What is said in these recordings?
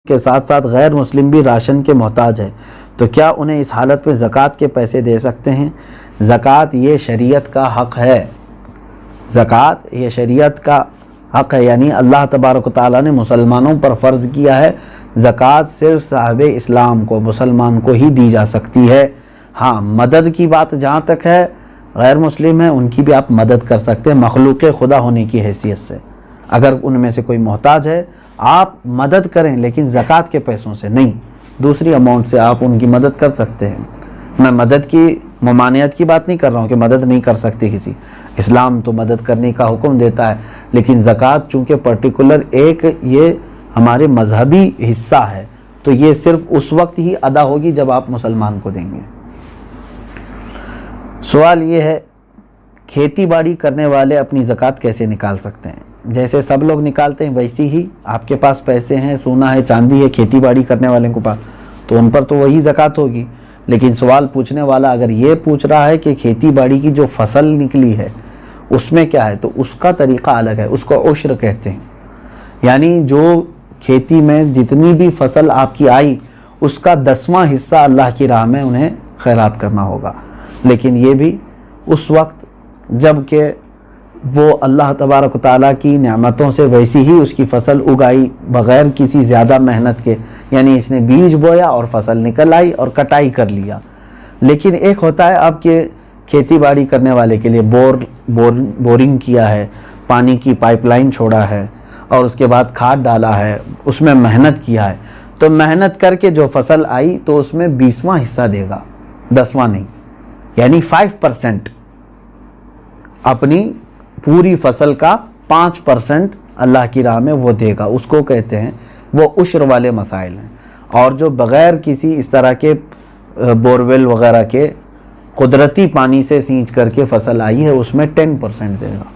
के साथ साथ गैर मुस्लिम भी राशन के मोहताज है, तो क्या उन्हें इस हालत में ज़कात के पैसे दे सकते हैं? ज़कात ये शरीयत का हक़ है। ज़कात ये शरीयत का हक़ है, यानी अल्लाह तबारक व तआला ने मुसलमानों पर फ़र्ज़ किया है। ज़कात सिर्फ साहिब इस्लाम को, मुसलमान को ही दी जा सकती है। हाँ, मदद की बात जहाँ तक है, गैर मुस्लिम है उनकी भी आप मदद कर सकते हैं मखलूक़ खुदा होने की हैसियत से। अगर उनमें से कोई मोहताज है आप मदद करें, लेकिन ज़कात के पैसों से नहीं, दूसरी अमाउंट से आप उनकी मदद कर सकते हैं। मैं मदद की ममानियत की बात नहीं कर रहा हूँ कि मदद नहीं कर सकते किसी, इस्लाम तो मदद करने का हुक्म देता है, लेकिन ज़कात चूँकि पर्टिकुलर एक ये हमारे मजहबी हिस्सा है, तो ये सिर्फ उस वक्त ही अदा होगी जब आप मुसलमान को देंगे। सवाल ये है, खेती बाड़ी करने वाले अपनी ज़कात कैसे निकाल सकते हैं? जैसे सब लोग निकालते हैं वैसी ही आपके पास पैसे हैं, सोना है, चांदी है, खेती बाड़ी करने वाले के पास, तो उन पर तो वही ज़कात होगी। लेकिन सवाल पूछने वाला अगर ये पूछ रहा है कि खेती बाड़ी की जो फसल निकली है उसमें क्या है, तो उसका तरीक़ा अलग है, उसको उश्र कहते हैं। यानी जो खेती में जितनी भी फसल आपकी आई उसका 10वां हिस्सा अल्लाह की राह में उन्हें खैरात करना होगा। लेकिन ये भी उस वक्त जब के वो अल्लाह तबारक व तआला की नेमतों से वैसी ही उसकी फसल उगाई बग़ैर किसी ज़्यादा मेहनत के, यानी इसने बीज बोया और फसल निकल आई और कटाई कर लिया। लेकिन एक होता है आपके खेती बाड़ी करने वाले के लिए बोरिंग किया है, पानी की पाइपलाइन छोड़ा है और उसके बाद खाद डाला है, उसमें मेहनत किया है, तो मेहनत करके जो फसल आई तो उसमें 20वां हिस्सा देगा, 10वां नहीं, यानी 5% अपनी पूरी फसल का 5% अल्लाह की राह में वो देगा, उसको कहते हैं, वो उश्र वाले मसाइल हैं। और जो बग़ैर किसी इस तरह के बोरवेल वग़ैरह के कुदरती पानी से सींच करके फसल आई है उसमें 10% देगा।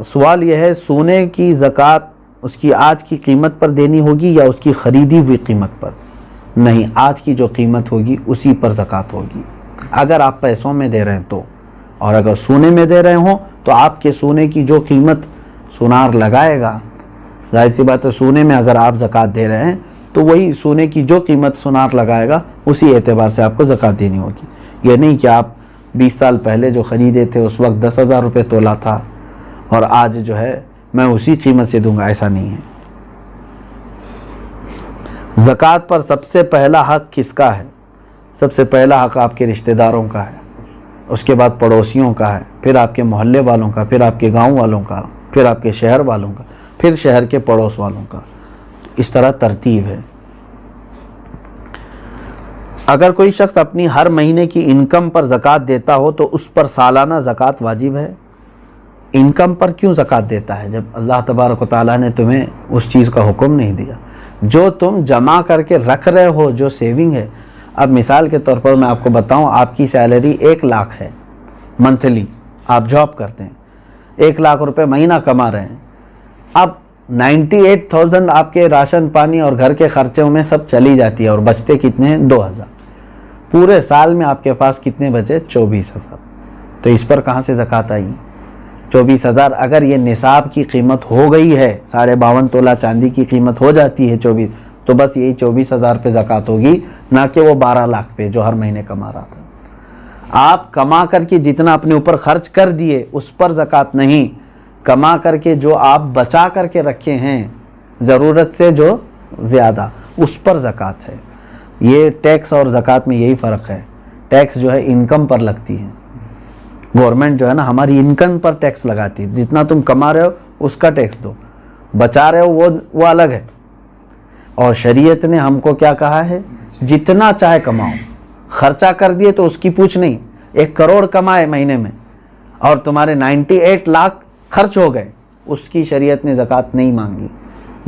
सवाल यह है, सोने की ज़कात उसकी आज की कीमत पर देनी होगी या उसकी ख़रीदी हुई कीमत पर? नहीं, आज की जो कीमत होगी उसी पर ज़कात होगी, अगर आप पैसों में दे रहे हैं तो। और अगर सोने में दे रहे हो तो आपके सोने की जो कीमत सुनार लगाएगा, जाहिर सी बात है सोने में अगर आप ज़कात दे रहे हैं तो वही सोने की जो कीमत सुनार लगाएगा उसी एतबार से आपको ज़कात देनी होगी। ये नहीं कि आप 20 साल पहले जो ख़रीदे थे उस वक्त 10,000 रुपये तोला था और आज जो है मैं उसी कीमत से दूंगा, ऐसा नहीं है। ज़कात पर सबसे पहला हक़ किसका है? सबसे पहला हक़ आपके रिश्तेदारों का है, उसके बाद पड़ोसियों का है, फिर आपके मोहल्ले वालों का, फिर आपके गांव वालों का, फिर आपके शहर वालों का, फिर शहर के पड़ोस वालों का। इस तरह तरतीब है। अगर कोई शख्स अपनी हर महीने की इनकम पर ज़कात देता हो तो उस पर सालाना ज़कात वाजिब है? इनकम पर क्यों ज़कात देता है जब अल्लाह तबारक व तआला ने तुम्हें उस चीज़ का हुक्म नहीं दिया? जो तुम जमा करके रख रहे हो, जो सेविंग है, अब मिसाल के तौर पर मैं आपको बताऊं, आपकी सैलरी 1 लाख है मंथली, आप जॉब करते हैं, 1 लाख रुपए महीना कमा रहे हैं। अब 98,000 आपके राशन पानी और घर के खर्चों में सब चली जाती है और बचते कितने हैं? 2,000। पूरे साल में आपके पास कितने बचे? 24,000। तो इस पर कहाँ से ज़कात आई? 24,000 अगर ये निसाब की कीमत हो गई है, 52.5 तोला चांदी की कीमत हो जाती है 24, तो बस यही 24,000 पे ज़कात होगी, ना कि वो 12 लाख पे जो हर महीने कमा रहा था। आप कमा करके जितना अपने ऊपर खर्च कर दिए उस पर ज़कात नहीं, कमा करके जो आप बचा करके रखे हैं ज़रूरत से जो ज़्यादा, उस पर ज़कात है। ये टैक्स और ज़कात में यही फ़र्क है। टैक्स जो है इनकम पर लगती है, गवर्नमेंट जो है ना हमारी इनकम पर टैक्स लगाती है, जितना तुम कमा रहे हो उसका टैक्स दो, बचा रहे हो वो अलग है। और शरीयत ने हमको क्या कहा है? जितना चाहे कमाओ, खर्चा कर दिए तो उसकी पूछ नहीं। 1 करोड़ कमाए महीने में और तुम्हारे 98 लाख खर्च हो गए, उसकी शरीयत ने ज़कात नहीं मांगी।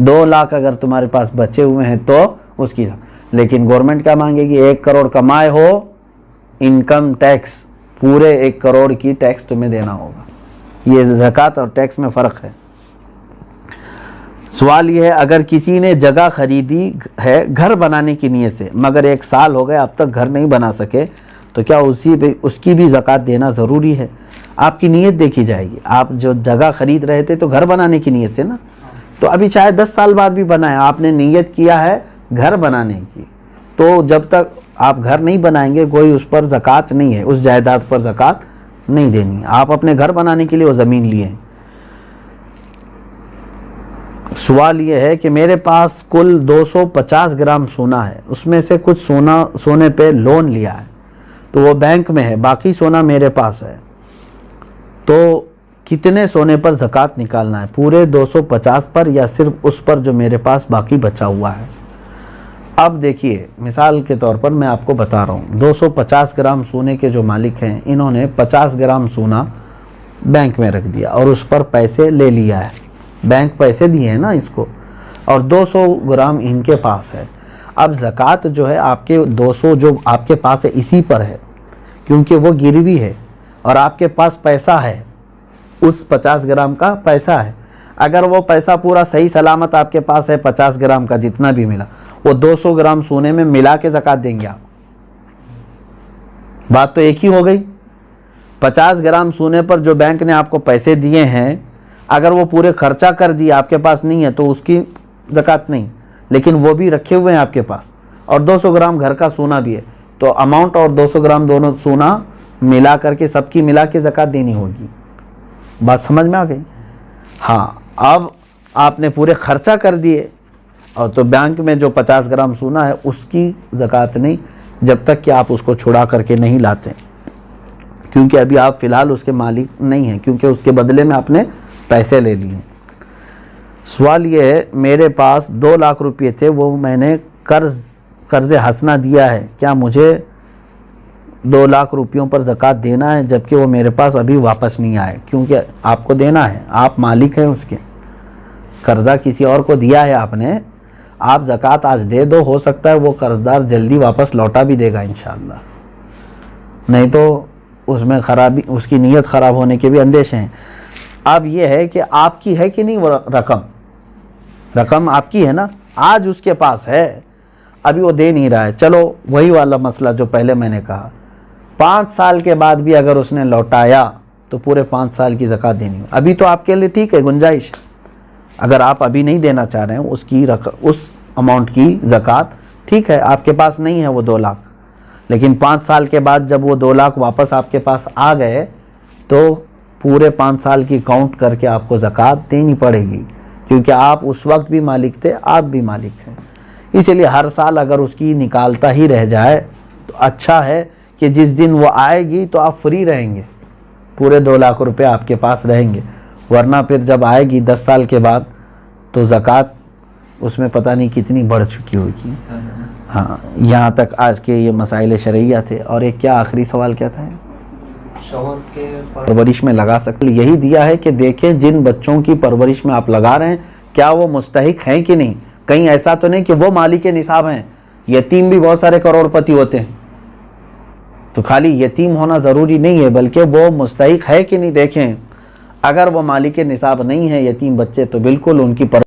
2 लाख अगर तुम्हारे पास बचे हुए हैं तो उसकी, लेकिन गवर्नमेंट क्या मांगेगी? 1 करोड़ कमाए हो, इनकम टैक्स पूरे 1 करोड़ की टैक्स तुम्हें देना होगा। ये ज़कात और टैक्स में फ़र्क है। सवाल यह है, अगर किसी ने जगह खरीदी है घर बनाने की नीयत से, मगर 1 साल हो गए अब तक घर नहीं बना सके, तो क्या उसकी भी ज़कात देना ज़रूरी है? आपकी नीयत देखी जाएगी। आप जो जगह खरीद रहे थे तो घर बनाने की नीयत से ना, तो अभी चाहे 10 साल बाद भी बनाए, आपने नीयत किया है घर बनाने की, तो जब तक आप घर नहीं बनाएंगे कोई उस पर ज़कात नहीं है, उस जायदाद पर ज़कात नहीं देनी। आप अपने घर बनाने के लिए वो ज़मीन लिए हैं। सवाल ये है कि मेरे पास कुल 250 ग्राम सोना है, उसमें से कुछ सोने पे लोन लिया है, तो वो बैंक में है, बाकी सोना मेरे पास है, तो कितने सोने पर ज़कात निकालना है? पूरे 250 पर या सिर्फ उस पर जो मेरे पास बाकी बचा हुआ है? अब देखिए, मिसाल के तौर पर मैं आपको बता रहा हूँ, 250 ग्राम सोने के जो मालिक हैं, इन्होंने 50 ग्राम सोना बैंक में रख दिया और उस पर पैसे ले लिया है, बैंक पैसे दिए हैं ना इसको, और 200 ग्राम इनके पास है। अब ज़कात जो है आपके 200 जो आपके पास है इसी पर है, क्योंकि वो गिरवी है और आपके पास पैसा है, उस 50 ग्राम का पैसा है। अगर वो पैसा पूरा सही सलामत आपके पास है, 50 ग्राम का जितना भी मिला, वो 200 ग्राम सोने में मिला के ज़कात देंगे आप। बात तो एक ही हो गई। 50 ग्राम सोने पर जो बैंक ने आपको पैसे दिए हैं, अगर वो पूरे खर्चा कर दिए, आपके पास नहीं है, तो उसकी ज़कात नहीं, लेकिन वो भी रखे हुए हैं आपके पास, और 200 ग्राम घर का सोना भी है, तो अमाउंट और 200 ग्राम दोनों सोना मिला करके सबकी मिला के ज़कात देनी होगी। बात समझ में आ गई? हाँ, अब आपने पूरे खर्चा कर दिए, और तो बैंक में जो 50 ग्राम सोना है उसकी ज़कात नहीं, जब तक कि आप उसको छुड़ा करके नहीं लाते, क्योंकि अभी आप फ़िलहाल उसके मालिक नहीं हैं, क्योंकि उसके बदले में आपने पैसे ले लिए। सवाल ये है, मेरे पास 2 लाख रुपये थे, वो मैंने कर्ज़ हसना दिया है, क्या मुझे 2 लाख रुपयों पर ज़कात देना है, जबकि वो मेरे पास अभी वापस नहीं आए? क्योंकि आपको देना है, आप मालिक हैं उसके, कर्ज़ा किसी और को दिया है आपने, आप ज़कात आज दे दो, हो सकता है वो कर्जदार जल्दी वापस लौटा भी देगा इंशाअल्लाह, नहीं तो उसमें खराबी, उसकी नीयत ख़राब होने के भी अंदेशे हैं। अब ये है कि आपकी है कि नहीं वो रकम आपकी है ना, आज उसके पास है, अभी वो दे नहीं रहा है। चलो वही वाला मसला जो पहले मैंने कहा, 5 साल के बाद भी अगर उसने लौटाया तो पूरे 5 साल की ज़कात देनी हो। अभी तो आपके लिए ठीक है, गुंजाइश, अगर आप अभी नहीं देना चाह रहे हैं उसकी उस अमाउंट की ज़कात, ठीक है, आपके पास नहीं है वो 2 लाख, लेकिन 5 साल के बाद जब वो 2 लाख वापस आपके पास आ गए तो पूरे 5 साल की काउंट करके आपको ज़कात देनी पड़ेगी, क्योंकि आप उस वक्त भी मालिक थे, आप भी मालिक हैं। इसलिए हर साल अगर उसकी निकालता ही रह जाए तो अच्छा है कि जिस दिन वो आएगी तो आप फ्री रहेंगे, पूरे 2 लाख रुपए आपके पास रहेंगे, वरना फिर जब आएगी 10 साल के बाद तो ज़कात उसमें पता नहीं कितनी बढ़ चुकी होगी। हाँ, यहाँ तक आज के ये मसाइल शरइया थे। और एक क्या आखिरी सवाल क्या था? शौहर के परवरिश में लगा सकते, यही दिया है कि देखें जिन बच्चों की परवरिश में आप लगा रहे हैं क्या वो मुस्तहिक हैं कि नहीं। कहीं ऐसा तो नहीं कि वो मालिक निसाब हैं, यतीम भी बहुत सारे करोड़पति होते हैं, तो खाली यतीम होना ज़रूरी नहीं है, बल्कि वो मुस्तहिक है कि नहीं देखें। अगर वो मालिक निसाब नहीं है यतीम बच्चे, तो बिल्कुल उनकी